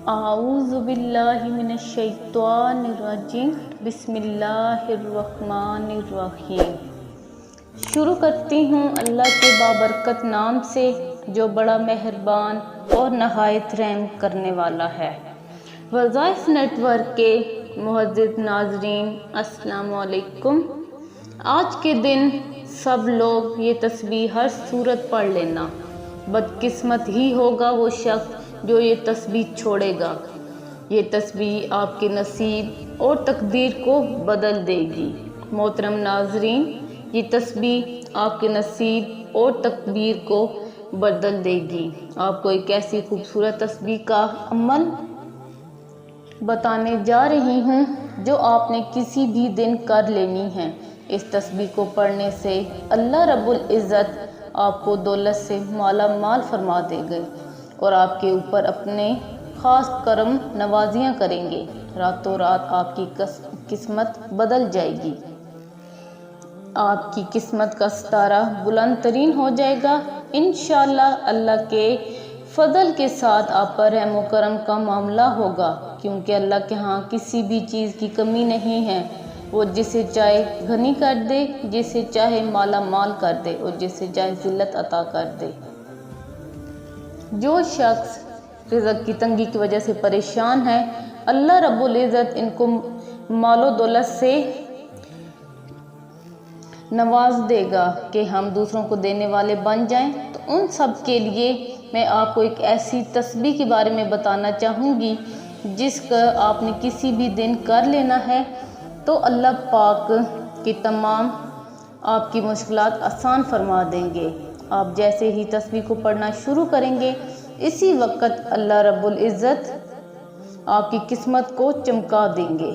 اعوذ باللہ من الشیطان الرجیم بسم اللہ الرحمن الرحیم۔ شروع کرتی ہوں اللہ کے بابرکت نام سے جو بڑا مہربان اور نہایت رحم کرنے والا ہے۔ وظائف نیٹ ورک کے معزز ناظرین السلام علیکم۔ آج کے دن سب لوگ یہ تسبیح ہر صورت پڑھ لینا۔ بدقسمت ہی ہوگا وہ شخص جو یہ تسبیح چھوڑے گا۔ یہ تسبیح آپ کے نصیب اور تقدیر کو بدل دے گی۔ محترم ناظرین، یہ تسبیح آپ کے نصیب اور تقدیر کو بدل دے گی۔ آپ کو ایک ایسی خوبصورت تسبیح کا عمل بتانے جا رہی ہوں جو آپ نے کسی بھی دن کر لینی ہے۔ اس تسبیح کو پڑھنے سے اللہ رب العزت آپ کو دولت سے مالا مال فرما دے گے اور آپ کے اوپر اپنے خاص کرم نوازیاں کریں گے۔ راتوں رات آپ کی قسمت بدل جائے گی۔ آپ کی قسمت کا ستارہ بلند ترین ہو جائے گا۔ انشاءاللہ اللہ کے فضل کے ساتھ آپ پر رحم و کرم کا معاملہ ہوگا، کیونکہ اللہ کے ہاں کسی بھی چیز کی کمی نہیں ہے۔ وہ جسے چاہے غنی کر دے، جسے چاہے مالا مال کر دے اور جسے چاہے ذلت عطا کر دے۔ جو شخص رزق کی تنگی کی وجہ سے پریشان ہے، اللہ رب العزت ان کو مال و دولت سے نواز دے گا کہ ہم دوسروں کو دینے والے بن جائیں۔ تو ان سب کے لیے میں آپ کو ایک ایسی تسبیح کے بارے میں بتانا چاہوں گی جس کا آپ نے کسی بھی دن کر لینا ہے تو اللہ پاک کی تمام آپ کی مشکلات آسان فرما دیں گے۔ آپ جیسے ہی تسبیح کو پڑھنا شروع کریں گے، اسی وقت اللہ رب العزت آپ کی قسمت کو چمکا دیں گے۔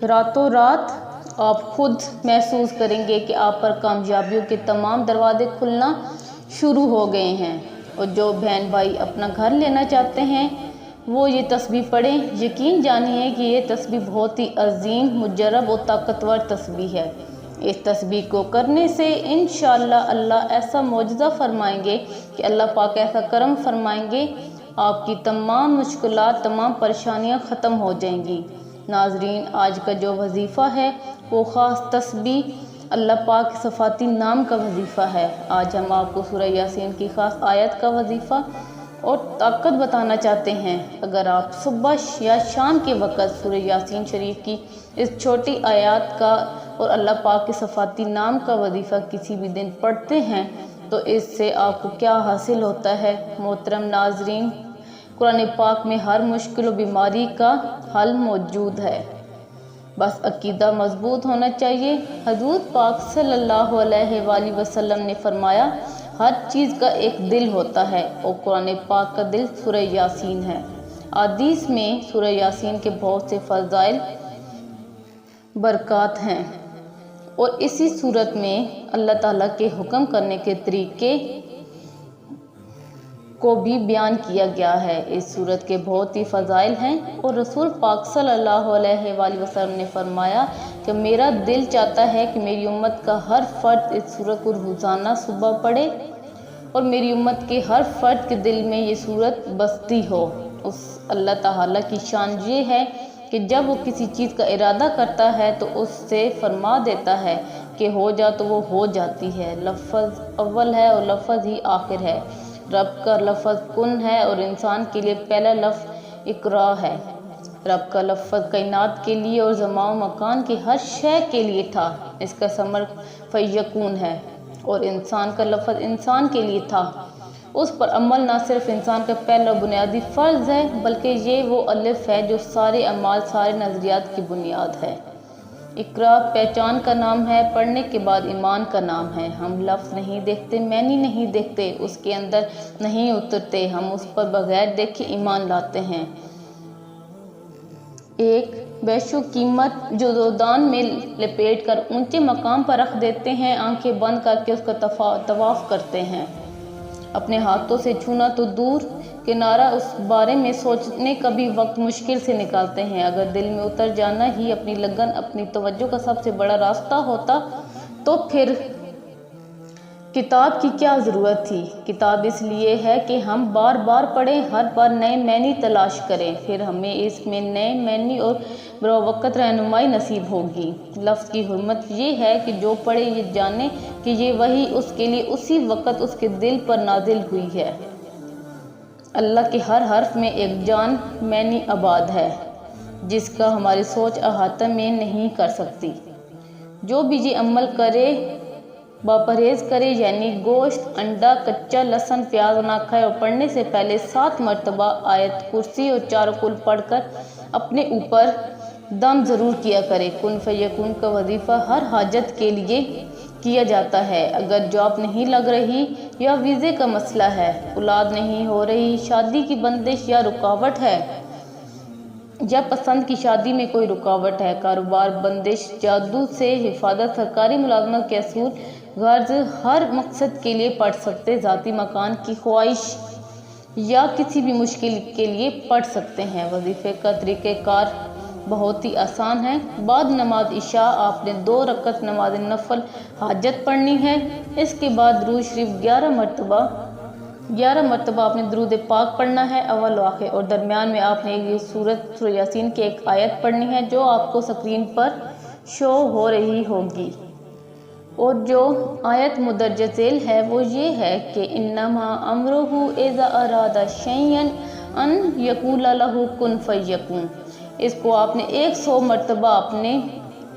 راتوں رات آپ خود محسوس کریں گے کہ آپ پر کامیابیوں کے تمام دروازے کھلنا شروع ہو گئے ہیں۔ اور جو بہن بھائی اپنا گھر لینا چاہتے ہیں وہ یہ تسبیح پڑھیں۔ یقین جانیے کہ یہ تسبیح بہت ہی عظیم، مجرب اور طاقتور تسبیح ہے۔ اس تسبیح کو کرنے سے انشاءاللہ اللہ ایسا معجزہ فرمائیں گے کہ اللہ پاک ایسا کرم فرمائیں گے، آپ کی تمام مشکلات، تمام پریشانیاں ختم ہو جائیں گی۔ ناظرین، آج کا جو وظیفہ ہے وہ خاص تسبیح اللہ پاک صفاتی نام کا وظیفہ ہے۔ آج ہم آپ کو سورہ یاسین کی خاص آیت کا وظیفہ اور طاقت بتانا چاہتے ہیں۔ اگر آپ صبح یا شام کے وقت سورہ یاسین شریف کی اس چھوٹی آیات کا اور اللہ پاک کے صفاتی نام کا وظیفہ کسی بھی دن پڑھتے ہیں تو اس سے آپ کو کیا حاصل ہوتا ہے۔ محترم ناظرین، قرآن پاک میں ہر مشکل و بیماری کا حل موجود ہے، بس عقیدہ مضبوط ہونا چاہیے۔ حضور پاک صلی اللہ علیہ وآلہ وسلم نے فرمایا، ہر چیز کا ایک دل ہوتا ہے اور قرآن پاک کا دل سورہ یاسین ہے۔ حدیث میں سورہ یاسین کے بہت سے فضائل برکات ہیں اور اسی صورت میں اللہ تعالیٰ کے حکم کرنے کے طریقے کو بھی بیان کیا گیا ہے۔ اس صورت کے بہت ہی فضائل ہیں اور رسول پاک صلی اللہ علیہ وآلہ وسلم نے فرمایا کہ میرا دل چاہتا ہے کہ میری امت کا ہر فرد اس صورت کو روزانہ صبح پڑھے اور میری امت کے ہر فرد کے دل میں یہ صورت بستی ہو۔ اس اللہ تعالیٰ کی شان یہ ہے کہ جب وہ کسی چیز کا ارادہ کرتا ہے تو اس سے فرما دیتا ہے کہ ہو جا تو وہ ہو جاتی ہے۔ لفظ اول ہے اور لفظ ہی آخر ہے۔ رب کا لفظ کن ہے اور انسان کے لیے پہلا لفظ اقرا ہے۔ رب کا لفظ کائنات کے لیے اور زمان و مکان کی ہر شے کے لیے تھا، اس کا ثمر فیکون ہے۔ اور انسان کا لفظ انسان کے لیے تھا، اس پر عمل نہ صرف انسان کا پہلا بنیادی فرض ہے بلکہ یہ وہ الف ہے جو سارے اعمال، سارے نظریات کی بنیاد ہے۔ اقرا پہچان کا نام ہے، پڑھنے کے بعد ایمان کا نام ہے۔ ہم لفظ نہیں دیکھتے، معنی نہیں دیکھتے، اس کے اندر نہیں اترتے، ہم اس پر بغیر دیکھے ایمان لاتے ہیں۔ ایک بیشو قیمت جو دودان میں لپیٹ کر اونچے مقام پر رکھ دیتے ہیں، آنکھیں بند کر کے اس کا طواف کرتے ہیں۔ اپنے ہاتھوں سے چھونا تو دور کنارہ اس بارے میں سوچنے کا بھی وقت مشکل سے نکالتے ہیں۔ اگر دل میں اتر جانا ہی اپنی لگن، اپنی توجہ کا سب سے بڑا راستہ ہوتا تو پھر کتاب کی کیا ضرورت تھی؟ کتاب اس لیے ہے کہ ہم بار بار پڑھیں، ہر بار نئے معنی تلاش کریں، پھر ہمیں اس میں نئے معنی اور بروقت رہنمائی نصیب ہوگی۔ لفظ کی حرمت یہ ہے کہ جو پڑھے یہ جانے کہ یہ وحی اس کے لیے اسی وقت اس کے دل پر نازل ہوئی ہے۔ اللہ کے ہر حرف میں ایک جان معنی آباد ہے جس کا ہماری سوچ احاطہ میں نہیں کر سکتی۔ جو بھی یہ عمل کرے، باپرہیز کرے، یعنی گوشت، انڈا، کچا لہسن، پیاز نہ کھائے اور پڑھنے سے پہلے 7 مرتبہ آیت کرسی اور 4 قل پڑھ کر اپنے اوپر دم ضرور کیا کرے۔ کن فیکون کا وظیفہ ہر حاجت کے لیے کیا جاتا ہے۔ اگر جاب نہیں لگ رہی یا ویزے کا مسئلہ ہے، اولاد نہیں ہو رہی، شادی کی بندش یا رکاوٹ ہے، یا پسند کی شادی میں کوئی رکاوٹ ہے، کاروبار بندش، جادو سے حفاظت، سرکاری ملازمت کے اصول، غرض ہر مقصد کے لیے پڑھ سکتے، ذاتی مکان کی خواہش یا کسی بھی مشکل کے لیے پڑھ سکتے ہیں۔ وظیفے کا طریقہ کار بہت ہی آسان ہے۔ بعد نماز عشاء آپ نے 2 رکعت نماز نفل حاجت پڑھنی ہے۔ اس کے بعد درود شریف 11 مرتبہ آپ نے درود پاک پڑھنا ہے اول و آخر، اور درمیان میں آپ نے یہ سورہ یاسین کی ایک آیت پڑھنی ہے جو آپ کو اسکرین پر شو ہو رہی ہوگی، اور جو آیت مندرجہ ذیل ہے وہ یہ ہے کہ انما امرہ اذا اراد شیئا ان یقول لہ کن فیکون۔ اس کو آپ نے 100 مرتبہ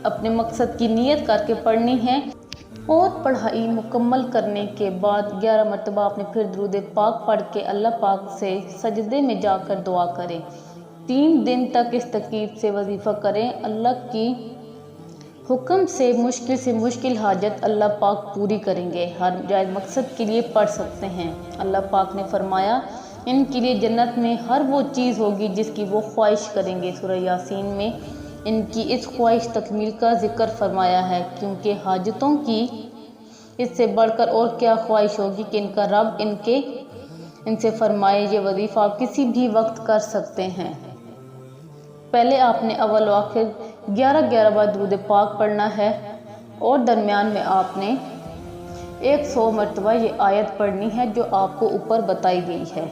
اپنے مقصد کی نیت کر کے پڑھنی ہے، اور پڑھائی مکمل کرنے کے بعد 11 مرتبہ آپ نے پھر درود پاک پڑھ کے اللہ پاک سے سجدے میں جا کر دعا کریں۔ 3 دن تک اس ترکیب سے وظیفہ کریں۔ اللہ کی حکم سے مشکل حاجت اللہ پاک پوری کریں گے۔ ہر جائز مقصد کے لیے پڑھ سکتے ہیں۔ اللہ پاک نے فرمایا ان کے لیے جنت میں ہر وہ چیز ہوگی جس کی وہ خواہش کریں گے۔ سورہ یاسین میں ان کی اس خواہش تکمیل کا ذکر فرمایا ہے، کیونکہ حاجتوں کی اس سے بڑھ کر اور کیا خواہش ہوگی کہ ان کا رب ان سے فرمائے یہ وظیفہ آپ کسی بھی وقت کر سکتے ہیں۔ پہلے آپ نے اول و آخر 11 بار درود پاک پڑھنا ہے، اور درمیان میں آپ نے 100 مرتبہ یہ آیت پڑھنی ہے جو آپ کو اوپر بتائی گئی ہے،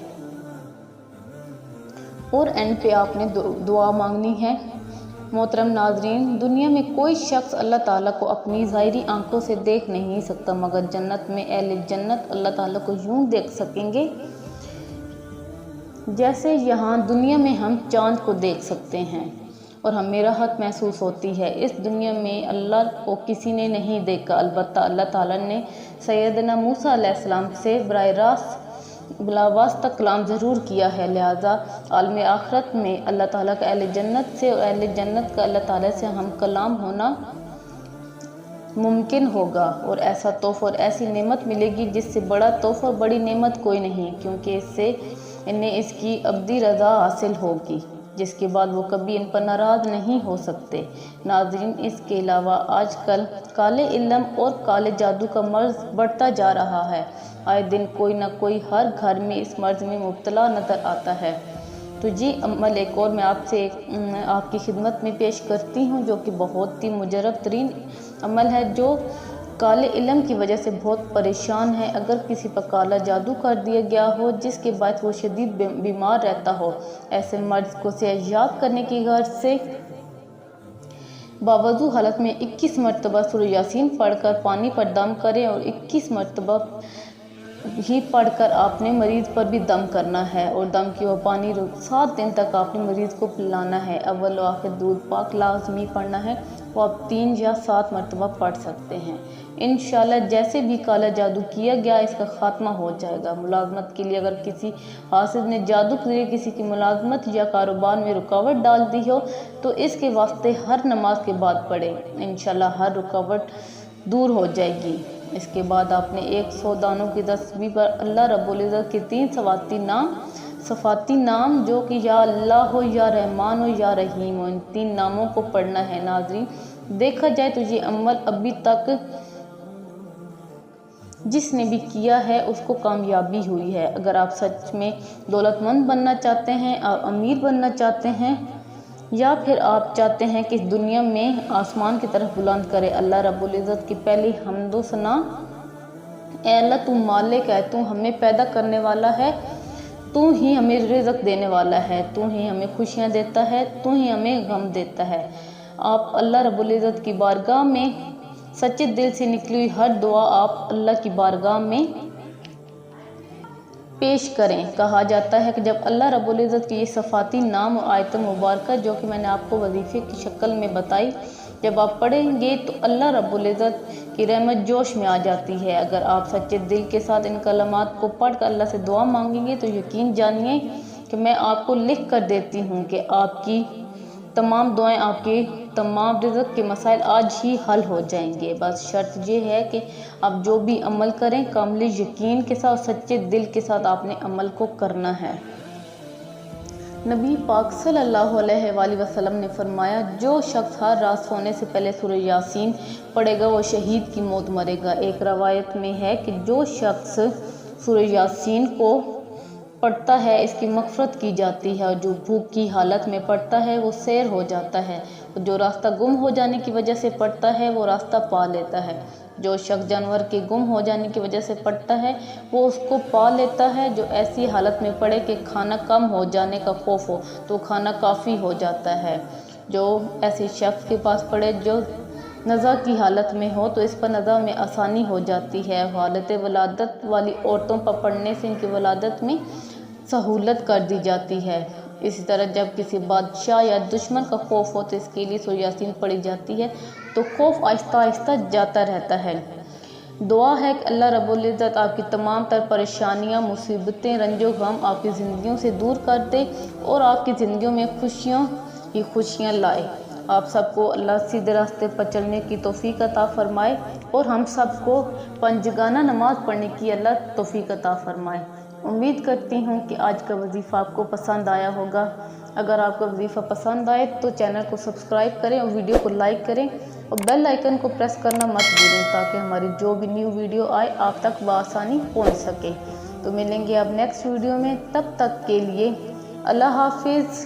اور اینڈ پہ آپ نے دعا مانگنی ہے۔ محترم ناظرین، دنیا میں کوئی شخص اللہ تعالیٰ کو اپنی ظاہری آنکھوں سے دیکھ نہیں سکتا، مگر جنت میں اہل جنت اللہ تعالیٰ کو یوں دیکھ سکیں گے جیسے یہاں دنیا میں ہم چاند کو دیکھ سکتے ہیں، اور ہمیں راحت محسوس ہوتی ہے۔ اس دنیا میں اللہ کو کسی نے نہیں دیکھا، البتہ اللہ تعالیٰ نے سیدنا موسیٰ علیہ السلام سے براہ راست بلا واسطہ کلام ضرور کیا ہے، لہٰذا عالم آخرت میں اللہ تعالیٰ کا اہل جنت سے اور اہل جنت کا اللہ تعالیٰ سے ہم کلام ہونا ممکن ہوگا، اور ایسا تحفہ اور ایسی نعمت ملے گی جس سے بڑا تحفہ اور بڑی نعمت کوئی نہیں، کیونکہ اس سے انہیں اس کی ابدی رضا حاصل ہوگی، جس کے بعد وہ کبھی ان پر ناراض نہیں ہو سکتے۔ ناظرین، اس کے علاوہ آج کل کالے علم اور کالے جادو کا مرض بڑھتا جا رہا ہے۔ آئے دن کوئی نہ کوئی ہر گھر میں اس مرض میں مبتلا نظر آتا ہے۔ تو عمل ایک اور میں آپ کی خدمت میں پیش کرتی ہوں، جو کہ بہت ہی مجرب ترین عمل ہے، جو کالے علم کی وجہ سے بہت پریشان ہے۔ اگر کسی پر کالا جادو کر دیا گیا ہو جس کے باعث وہ شدید بیمار رہتا ہو، ایسے مرض کو صحتیاب کرنے کی غرض سے باوضو حالت میں 21 مرتبہ سورہ یاسین پڑھ کر پانی پر دم کریں، اور 21 مرتبہ ہی پڑھ کر آپ نے مریض پر بھی دم کرنا ہے، اور دم کی وہ پانی 7 دن تک آپ نے مریض کو پلانا ہے۔ اول و آخر درود پاک لازمی پڑھنا ہے، وہ آپ 3 یا 7 مرتبہ پڑھ سکتے ہیں۔ انشاءاللہ جیسے بھی کالا جادو کیا گیا اس کا خاتمہ ہو جائے گا۔ ملازمت کے لیے اگر کسی حاسد نے جادو کے ذریعے کسی کی ملازمت یا کاروبار میں رکاوٹ ڈال دی ہو تو اس کے واسطے ہر نماز کے بعد پڑھیں، انشاءاللہ ہر رکاوٹ دور ہو جائے گی۔ اس کے بعد آپ نے 100 دانوں کی تسبیح پر اللہ رب العزت کے 3 صفاتی نام جو کہ یا اللہ ہو، یا رحمان ہو، یا رحیم ہو، ان 3 ناموں کو پڑھنا ہے۔ ناظرین، دیکھا جائے تو یہ عمل ابھی تک جس نے بھی کیا ہے اس کو کامیابی ہوئی ہے۔ اگر آپ سچ میں دولت مند بننا چاہتے ہیں، آپ امیر بننا چاہتے ہیں، یا پھر آپ چاہتے ہیں کہ اس دنیا میں آسمان کی طرف بلند کرے اللہ رب العزت کی پہلی حمد و ثنا اے اللہ تو مالک ہے، تو ہمیں پیدا کرنے والا ہے، تو ہی ہمیں رزق دینے والا ہے، تو ہی ہمیں خوشیاں دیتا ہے، تو ہی ہمیں غم دیتا ہے۔ آپ اللہ رب العزت کی بارگاہ میں سچے دل سے نکلی ہوئی ہر دعا آپ اللہ کی بارگاہ میں پیش کریں۔ کہا جاتا ہے کہ جب اللہ رب العزت کی یہ صفاتی نام اور آیت مبارکہ جو کہ میں نے آپ کو وظیفے کی شکل میں بتائی، جب آپ پڑھیں گے تو اللہ رب العزت کی رحمت جوش میں آ جاتی ہے۔ اگر آپ سچے دل کے ساتھ ان کلمات کو پڑھ کر اللہ سے دعا مانگیں گے تو یقین جانیے کہ میں آپ کو لکھ کر دیتی ہوں کہ آپ کی تمام دعائیں، آپ کے تمام رزق کے مسائل آج ہی حل ہو جائیں گے۔ بس شرط یہ ہے کہ آپ جو بھی عمل کریں کامل یقین کے ساتھ اور سچے دل کے ساتھ آپ نے عمل کو کرنا ہے۔ نبی پاک صلی اللہ علیہ وآلہ وسلم نے فرمایا، جو شخص ہر رات سونے سے پہلے سورہ یاسین پڑھے گا وہ شہید کی موت مرے گا۔ ایک روایت میں ہے کہ جو شخص سورہ یاسین کو پڑھتا ہے اس کی مغفرت کی جاتی ہے، اور جو بھوک کی حالت میں پڑھتا ہے وہ سیر ہو جاتا ہے، اور جو راستہ گم ہو جانے کی وجہ سے پڑھتا ہے وہ راستہ پا لیتا ہے۔ جو شخص جانور کے گم ہو جانے کی وجہ سے پڑھتا ہے وہ اس کو پا لیتا ہے۔ جو ایسی حالت میں پڑھے کہ کھانا کم ہو جانے کا خوف ہو تو کھانا کافی ہو جاتا ہے۔ جو ایسے شخص کے پاس پڑھے جو نزا کی حالت میں ہو تو اس پر نزا میں آسانی ہو جاتی ہے۔ حالت ولادت والی عورتوں پر پڑھنے سے ان کی ولادت میں سہولت کر دی جاتی ہے۔ اسی طرح جب کسی بادشاہ یا دشمن کا خوف ہو تو اس کے لیے سورہ یاسین پڑھی جاتی ہے تو خوف آہستہ آہستہ جاتا رہتا ہے۔ دعا ہے کہ اللہ رب العزت آپ کی تمام تر پریشانیاں، مصیبتیں، رنج و غم آپ کی زندگیوں سے دور کر دے اور آپ کی زندگیوں میں خوشیاں ہی خوشیاں لائے۔ آپ سب کو اللہ سیدھے راستے پر چلنے کی توفیق عطا فرمائے اور ہم سب کو پنجگانہ نماز پڑھنے کی اللہ توفیق عطا فرمائے۔ امید کرتی ہوں کہ آج کا وظیفہ آپ کو پسند آیا ہوگا۔ اگر آپ کا وظیفہ پسند آئے تو چینل کو سبسکرائب کریں اور ویڈیو کو لائک کریں اور بیل آئیکن کو پریس کرنا مت بھولیں تاکہ ہماری جو بھی نیو ویڈیو آئے آپ تک بآسانی پہنچ سکے۔ تو ملیں گے اب نیکسٹ ویڈیو میں، تب تک کے لیے اللہ حافظ۔